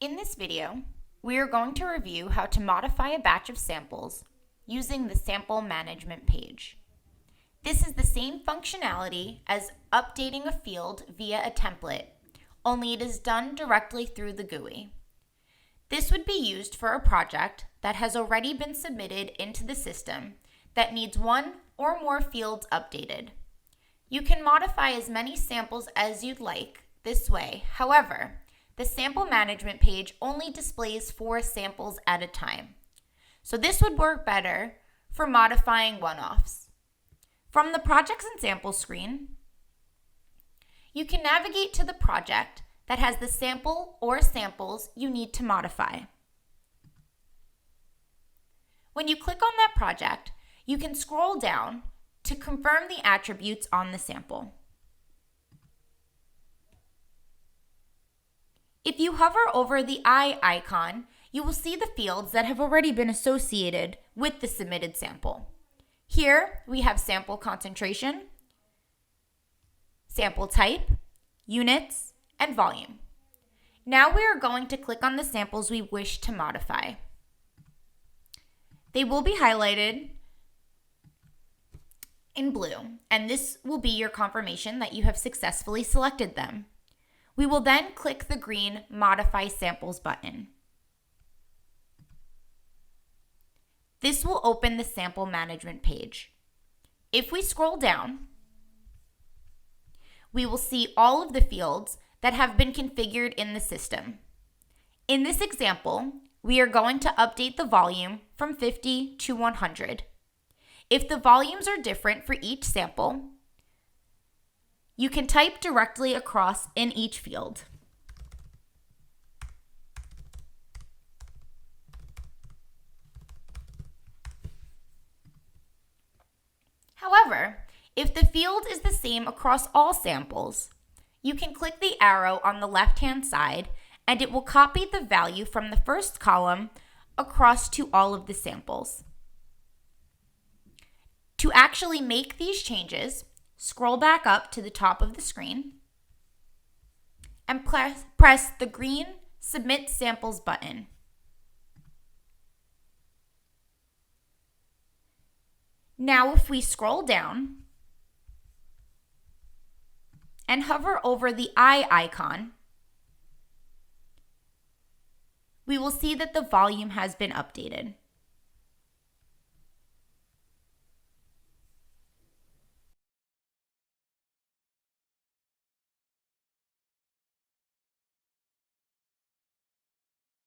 In this video, we are going to review how to modify a batch of samples using the sample management page. This is the same functionality as updating a field via a template, only it is done directly through the GUI. This would be used for a project that has already been submitted into the system that needs one or more fields updated. You can modify as many samples as you'd like this way. However, the sample management page only displays 4 samples at a time. So this would work better for modifying one-offs. From the Projects and Samples screen, you can navigate to the project that has the sample or samples you need to modify. When you click on that project, you can scroll down to confirm the attributes on the sample. If you hover over the eye icon, you will see the fields that have already been associated with the submitted sample. Here we have sample concentration, sample type, units, and volume. Now we are going to click on the samples we wish to modify. They will be highlighted in blue, and this will be your confirmation that you have successfully selected them. We will then click the green Modify Samples button. This will open the sample management page. If we scroll down, we will see all of the fields that have been configured in the system. In this example, we are going to update the volume from 50 to 100. If the volumes are different for each sample, you can type directly across in each field. However, if the field is the same across all samples, you can click the arrow on the left-hand side and it will copy the value from the first column across to all of the samples. To actually make these changes, scroll back up to the top of the screen and press the green Submit Samples button. Now if we scroll down and hover over the eye icon, we will see that the volume has been updated.